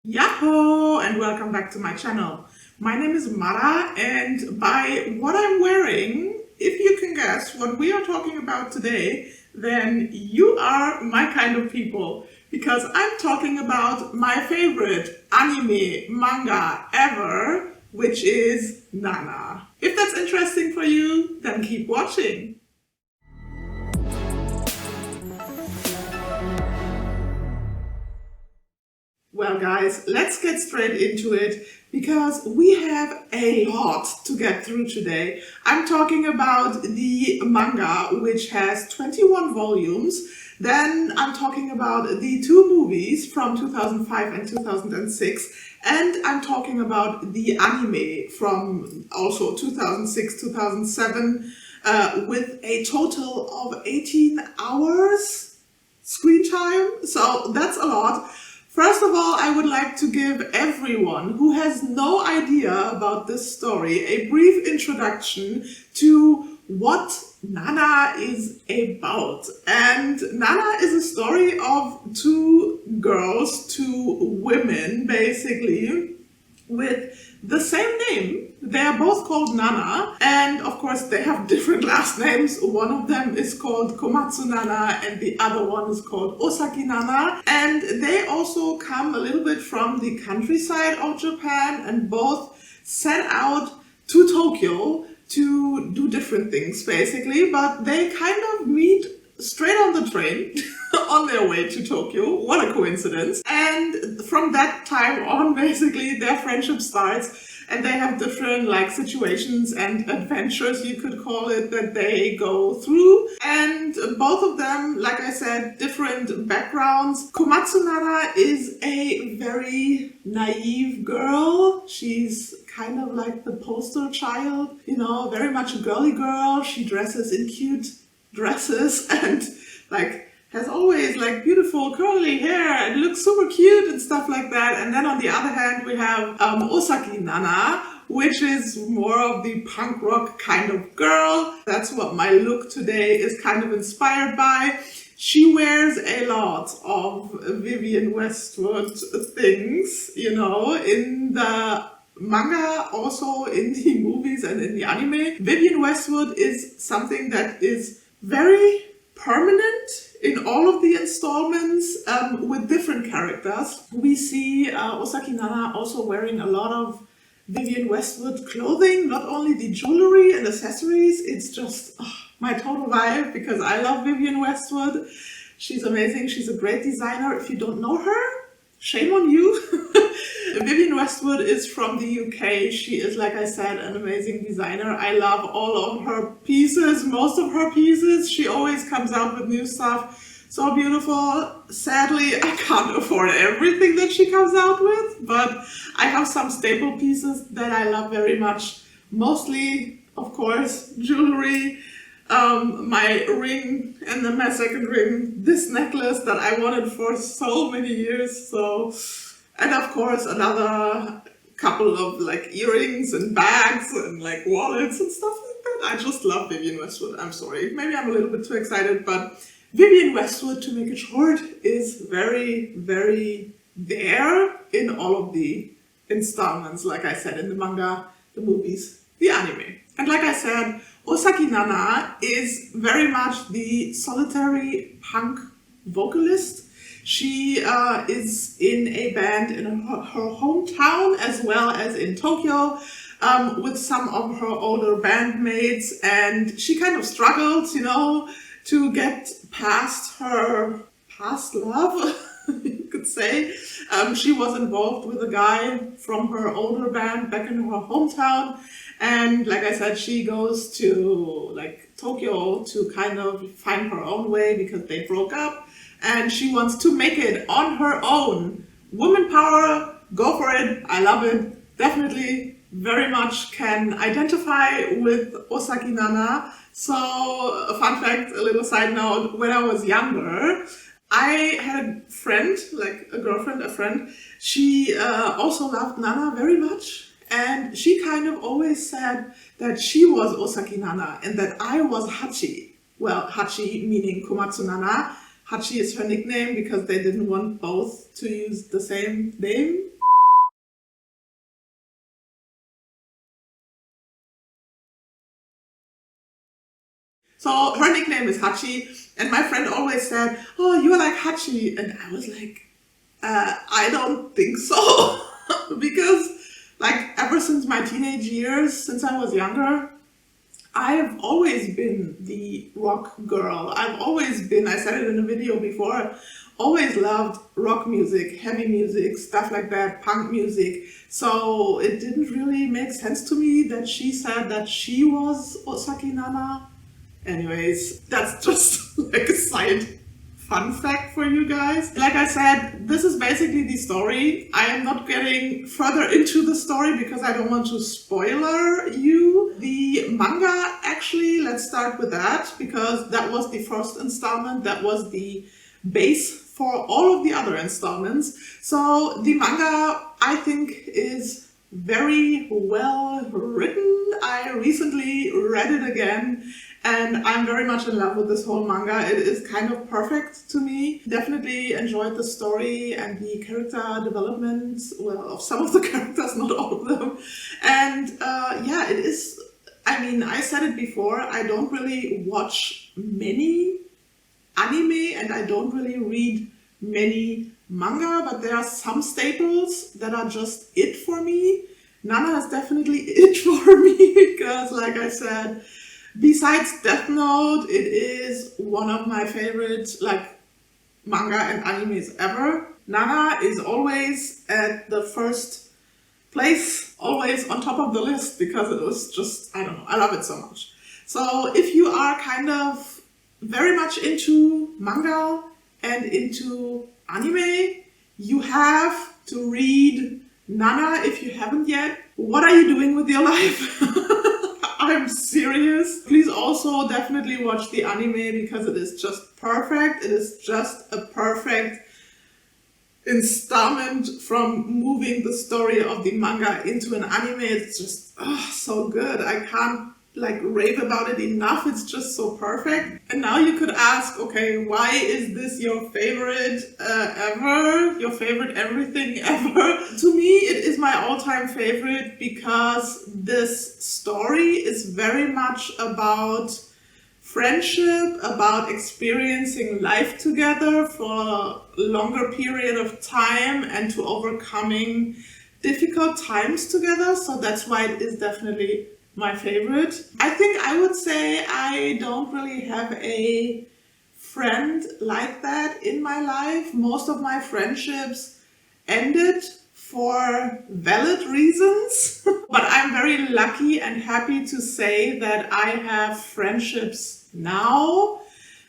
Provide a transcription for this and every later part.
Yahoo and welcome back to my channel. My name is Mara, and by what I'm wearing, if you can guess what we are talking about today, then you are my kind of people, because I'm talking about my favorite anime manga ever, which is Nana. If that's interesting for you, then keep watching. Well guys, let's get straight into it because we have a lot to get through today. I'm talking about the manga, which has 21 volumes. Then I'm talking about the two movies from 2005 and 2006. And I'm talking about the anime from also 2006-2007 with a total of 18 hours screen time. So that's a lot. First of all, I would like to give everyone who has no idea about this story a brief introduction to what Nana is about. And Nana is a story of two girls, two women basically, with the same name. They are both called Nana, and of course they have different last names. One of them is called Komatsu Nana and the other one is called Osaki Nana. And they also come a little bit from the countryside of Japan and both set out to Tokyo to do different things basically, but they kind of meet straight on the train on their way to Tokyo. What a coincidence. And from that time on, basically, their friendship starts and they have different situations and adventures, you could call it, that they go through. And both of them, like I said, different backgrounds. Komatsu Nana is a very naive girl. She's kind of like the poster child, very much a girly girl. She dresses in cute dresses and has always beautiful curly hair and looks super cute and stuff like that. And then on the other hand we have Osaki Nana, which is more of the punk rock kind of girl. That's what my look today is kind of inspired by. She wears a lot of Vivienne Westwood things, in the manga, also in the movies and in the anime. Vivienne Westwood is something that is very permanent in all of the installments with different characters. We see Osaki Nana also wearing a lot of Vivienne Westwood clothing, not only the jewelry and accessories. It's just my total vibe because I love Vivienne Westwood. She's amazing. She's a great designer. If you don't know her, shame on you. Vivienne Westwood is from the UK. She is, like I said, an amazing designer. I love all of her pieces, most of her pieces. She always comes out with new stuff. So beautiful. Sadly, I can't afford everything that she comes out with, but I have some staple pieces that I love very much. Mostly, of course, jewelry. My ring and then my second ring, this necklace that I wanted for so many years. And of course another couple of earrings and bags and wallets and stuff like that. I just love Vivienne Westwood. I'm sorry, maybe I'm a little bit too excited, but Vivienne Westwood, to make it short, is very, very there in all of the installments, like I said, in the manga, the movies, the anime. And like I said, Osaki Nana is very much the solitary punk vocalist. She is in a band in her hometown as well as in Tokyo with some of her older bandmates, and she kind of struggles, to get past her past love, you could say. She was involved with a guy from her older band back in her hometown, and like I said, she goes to Tokyo to kind of find her own way because they broke up. And she wants to make it on her own. Woman power, go for it. I love it. Definitely very much can identify with Osaki Nana. So, a fun fact, a little side note, when I was younger, I had a friend, a friend. She also loved Nana very much. And she kind of always said that she was Osaki Nana and that I was Hachi. Well, Hachi meaning Komatsu Nana. Hachi is her nickname because they didn't want both to use the same name. So her nickname is Hachi, and my friend always said, "Oh, you are like Hachi," and I was like, I don't think so, because like ever since my teenage years, since I was younger, I've always been the rock girl. I've always been, I said it in a video before, always loved rock music, heavy music, stuff like that, punk music. So it didn't really make sense to me that she said that she was Osaki Nana. Anyways, that's just like a side fun fact for you guys. Like I said, this is basically the story. I am not getting further into the story because I don't want to spoiler you. The manga, actually, let's start with that, because that was the first installment. That was the base for all of the other installments. So the manga, I think, is very well written. I recently read it again, and I'm very much in love with this whole manga. It is kind of perfect to me. Definitely enjoyed the story and the character development, well, of some of the characters, not all of them. And yeah, it is, I mean, I said it before, I don't really watch many anime and I don't really read many manga, but there are some staples that are just it for me. Nana is definitely it for me because, like I said, besides Death Note, it is one of my favorite like manga and animes ever. Nana is always at the first place, always on top of the list, because it was just, I don't know, I love it so much. So if you are kind of very much into manga and into anime, you have to read Nana if you haven't yet. What are you doing with your life? I'm serious. Please also definitely watch the anime because it is just perfect. It is just a perfect installment from moving the story of the manga into an anime. It's just so good. I can't like rave about it enough. It's just so perfect. And now you could ask, okay, why is this your favorite ever? Your favorite everything ever? To me, it is my all-time favorite because this story is very much about friendship, about experiencing life together for a longer period of time and to overcoming difficult times together. So that's why it is definitely my favorite. I think I would say I don't really have a friend like that in my life. Most of my friendships ended for valid reasons, but I'm very lucky and happy to say that I have friendships now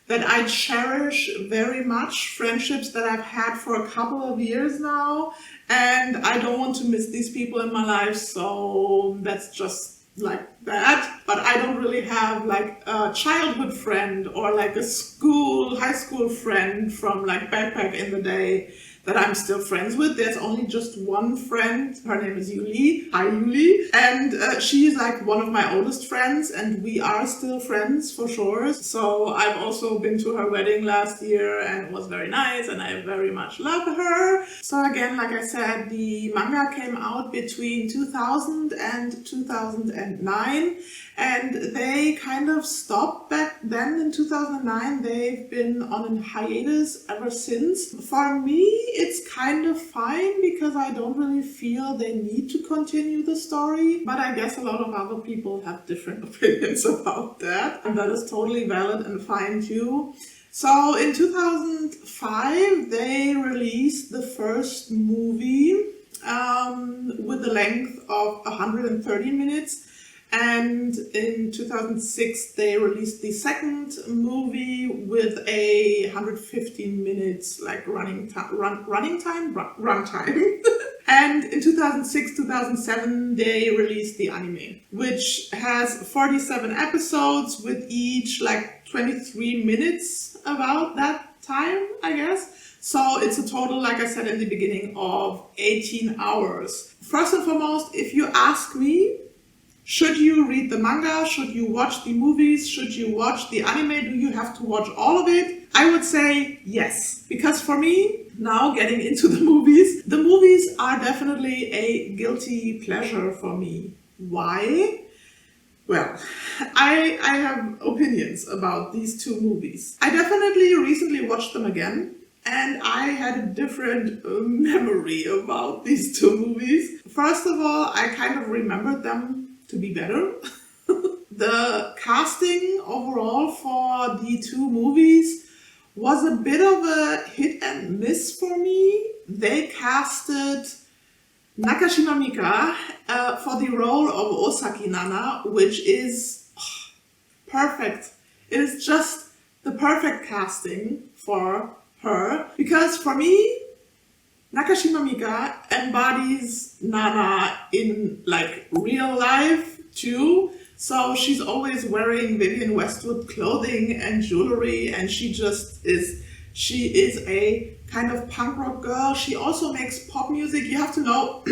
that I cherish very much, friendships that I've had for a couple of years now, and I don't want to miss these people in my life, so that's just like that. But I don't really have like a childhood friend or like a high school friend from like backpack in the day that I'm still friends with. There's only just one friend. Her name is Yuli. Hi, Yuli. And she is like one of my oldest friends, and we are still friends for sure. So I've also been to her wedding last year, and it was very nice, and I very much love her. So again, like I said, the manga came out between 2000 and 2009, and they kind of stopped back then in 2009. They've been on a hiatus ever since. For me, it's kind of fine because I don't really feel they need to continue the story, but I guess a lot of other people have different opinions about that, and that is totally valid and fine too. So in 2005, they released the first movie with a length of 130 minutes. And in 2006, they released the second movie with a 115 minutes like runtime. And in 2006-2007, they released the anime, which has 47 episodes with each like 23 minutes about that time, I guess. So it's a total, like I said in the beginning, of 18 hours. First and foremost, if you ask me, should you read the manga? Should you watch the movies? Should you watch the anime? Do you have to watch all of it? I would say yes. Because for me, now getting into the movies are definitely a guilty pleasure for me. Why? Well, I have opinions about these two movies. I definitely recently watched them again, and I had a different memory about these two movies. First of all, I kind of remembered them to be better. The casting overall for the two movies was a bit of a hit and miss for me. They casted Nakashima Mika for the role of Osaki Nana, which is perfect. It is just the perfect casting for her, because for me, Nakashima Mika embodies Nana in like real life too. So she's always wearing Vivienne Westwood clothing and jewelry, and she is a kind of punk rock girl. She also makes pop music. You have to know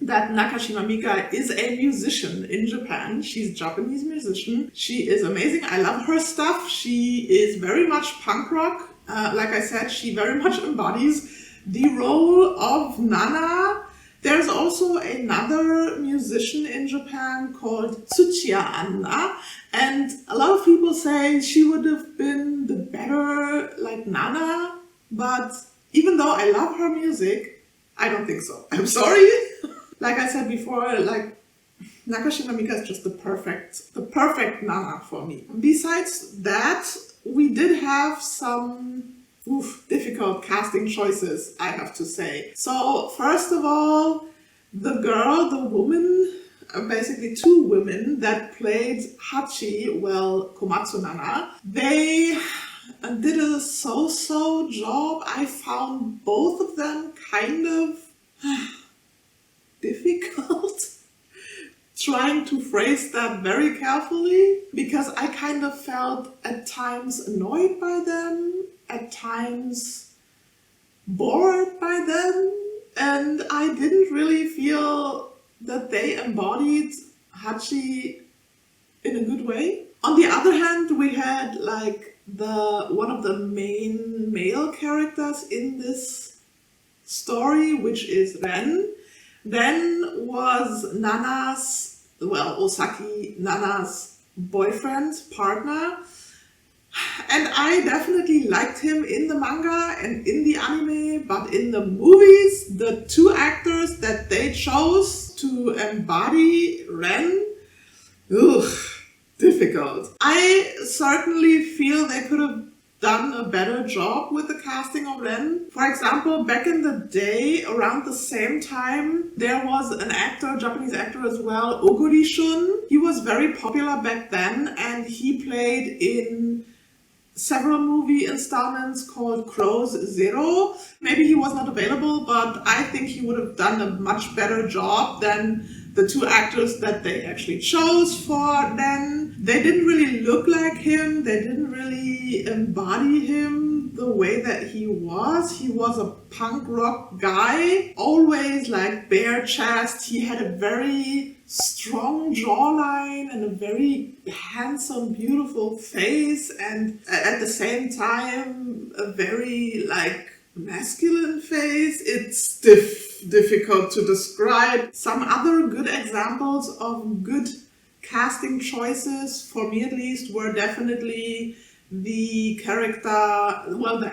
that Nakashima Mika is a musician in Japan. She's a Japanese musician. She is amazing. I love her stuff. She is very much punk rock. Like I said, she very much embodies the role of Nana. There's also another musician in Japan called Tsuchiya Anna, and a lot of people say she would have been the better like Nana, but even though I love her music, I don't think so. I'm sorry. Like I said before, like Nakashima Mika is just the perfect Nana for me. Besides that, we did have some difficult casting choices, I have to say. So first of all, the woman, basically two women that played Hachi, well, Komatsu Nana, they did a so-so job. I found both of them kind of difficult. Trying to phrase that very carefully, because I kind of felt at times annoyed by them, at times bored by them, and I didn't really feel that they embodied Hachi in a good way. On the other hand, we had like one of the main male characters in this story, which is Ren. Ren was Osaki Nana's boyfriend, partner. And I definitely liked him in the manga and in the anime, but in the movies, the two actors that they chose to embody Ren, difficult. I certainly feel they could have done a better job with the casting of Ren. For example, back in the day, around the same time, there was an actor, Japanese actor as well, Oguri Shun. He was very popular back then, and he played in several movie installments called Crow's Zero. Maybe he was not available, but I think he would have done a much better job than the two actors that they actually chose for then. They didn't really look like him. They didn't really embody him the way that he was. He was a punk rock guy, always like bare chest. He had a very strong jawline and a very handsome, beautiful face, and at the same time a very like masculine face. It's difficult to describe. Some other good examples of good casting choices, for me at least, were definitely the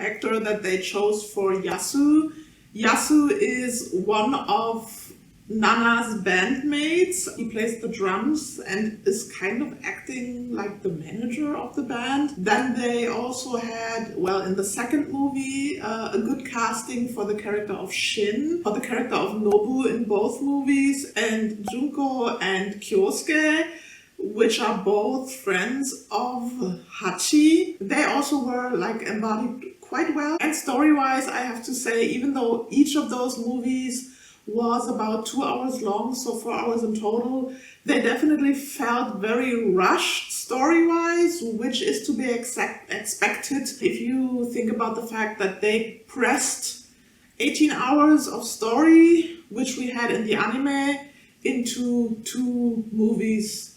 actor that they chose for Yasu. Yasu is one of Nana's bandmates. He plays the drums and is kind of acting like the manager of the band. Then they also had, in the second movie, a good casting for the character of Shin, for the character of Nobu in both movies, and Junko and Kyosuke, which are both friends of Hachi. They also were embodied quite well. And story-wise, I have to say, even though each of those movies was about 2 hours long, so 4 hours in total, they definitely felt very rushed story-wise, which is to be expected if you think about the fact that they pressed 18 hours of story, which we had in the anime, into 2 movies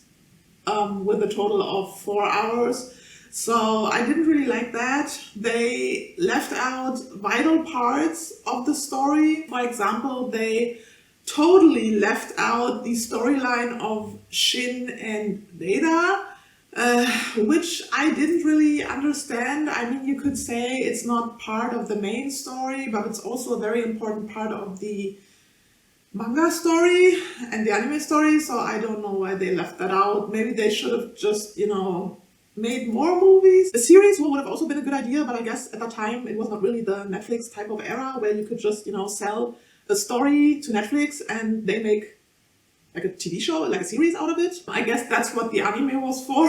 with a total of 4 hours. So I didn't really like that. They left out vital parts of the story. For example, they totally left out the storyline of Shin and Data, which I didn't really understand. I mean, you could say it's not part of the main story, but it's also a very important part of the manga story and the anime story, so I don't know why they left that out. Maybe they should have just, made more movies. A series would have also been a good idea, but I guess at that time it was not really the Netflix type of era where you could just, sell a story to Netflix and they make like a TV show, like a series out of it. I guess that's what the anime was for.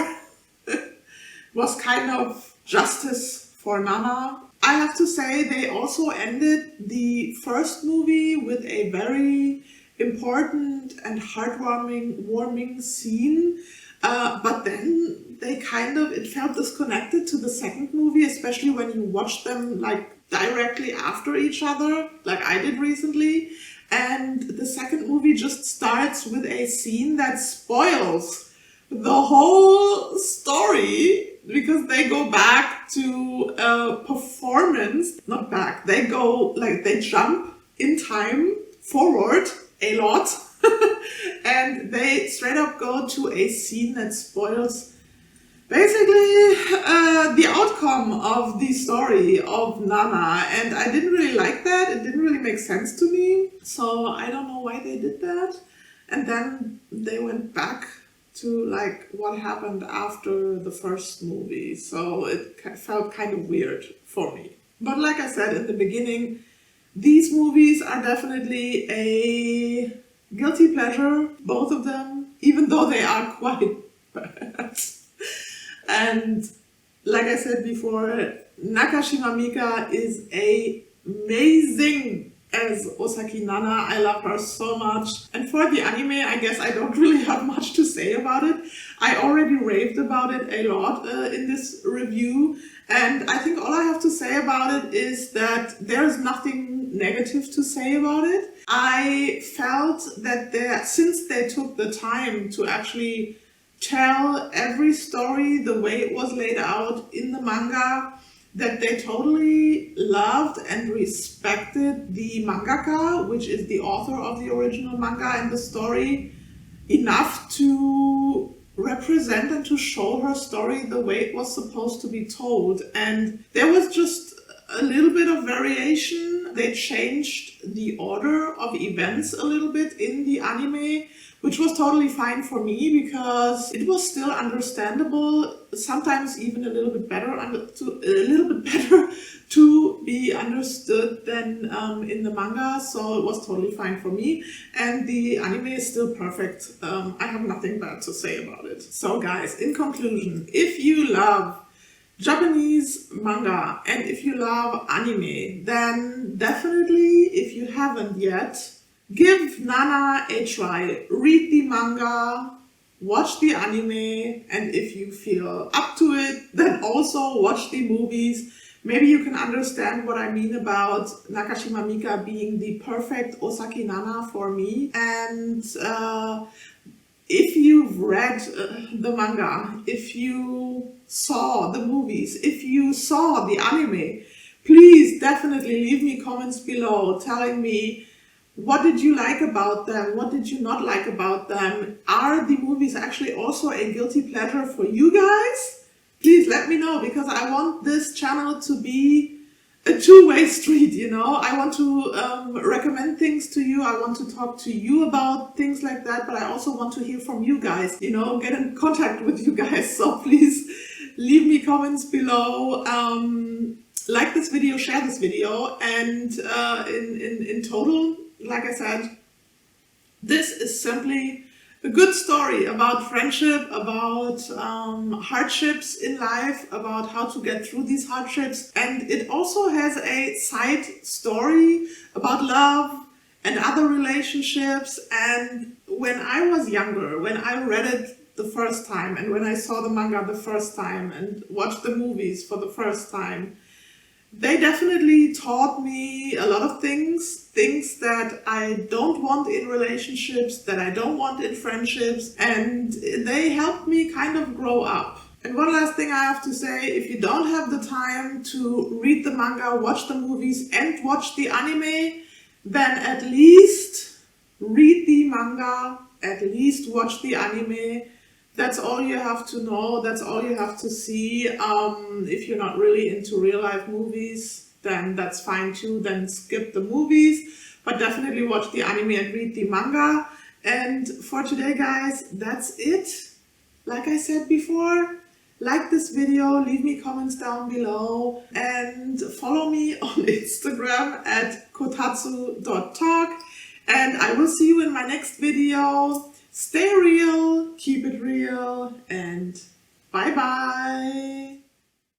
Was kind of justice for Nana. I have to say they also ended the first movie with a very important and heartwarming scene. But then it felt disconnected to the second movie, especially when you watch them like directly after each other, like I did recently. And the second movie just starts with a scene that spoils the whole story because they go back to a performance, not back, they jump in time forward a lot and they straight up go to a scene that spoils basically the outcome of the story of Nana, and I didn't really like that. It didn't really make sense to me, so I don't know why they did that. And then they went back to like what happened after the first movie, so it felt kind of weird for me. But like I said in the beginning, these movies are definitely a guilty pleasure, both of them, even though they are quite bad. And like I said before, Nakashima Mika is amazing as Osaki Nana. I love her so much. And for the anime, I guess I don't really have much to say about it. I already raved about it a lot in this review. And I think all I have to say about it is that there's nothing negative to say about it. I felt that since they took the time to actually tell every story the way it was laid out in the manga, that they totally loved and respected the mangaka, which is the author of the original manga and the story, enough to represent and to show her story the way it was supposed to be told. And there was just a little bit of variation. They changed the order of events a little bit in the anime, which was totally fine for me because it was still understandable, sometimes even a little bit better to be understood than in the manga, so it was totally fine for me. And the anime is still perfect. I have nothing bad to say about it. So guys, in conclusion, if you love Japanese manga and if you love anime, then definitely, if you haven't yet, give Nana a try. Read the manga, watch the anime, and if you feel up to it, then also watch the movies. Maybe you can understand what I mean about Nakashima Mika being the perfect Osaki Nana for me. And if you've read the manga, if you saw the movies, if you saw the anime, please definitely leave me comments below telling me, what did you like about them? What did you not like about them? Are the movies actually also a guilty pleasure for you guys? Please let me know, because I want this channel to be a two-way street, I want to recommend things to you. I want to talk to you about things like that, but I also want to hear from you guys, get in contact with you guys. So please leave me comments below. Like this video, share this video, and in total, like I said, this is simply a good story about friendship, about hardships in life, about how to get through these hardships. And it also has a side story about love and other relationships. And when I was younger, when I read it the first time, and when I saw the manga the first time and watched the movies for the first time, they definitely taught me a lot of things that I don't want in relationships, that I don't want in friendships, and they helped me kind of grow up. And one last thing I have to say, if you don't have the time to read the manga, watch the movies, and watch the anime, then at least read manga, at least watch the anime. That's all you have to know, that's all you have to see. If you're not really into real life movies, then that's fine too, then skip the movies. But definitely watch the anime and read the manga. And for today, guys, that's it. Like I said before, like this video, leave me comments down below, and follow me on Instagram at kotatsu.talk. And I will see you in my next video. Stay real, keep it real, and bye bye.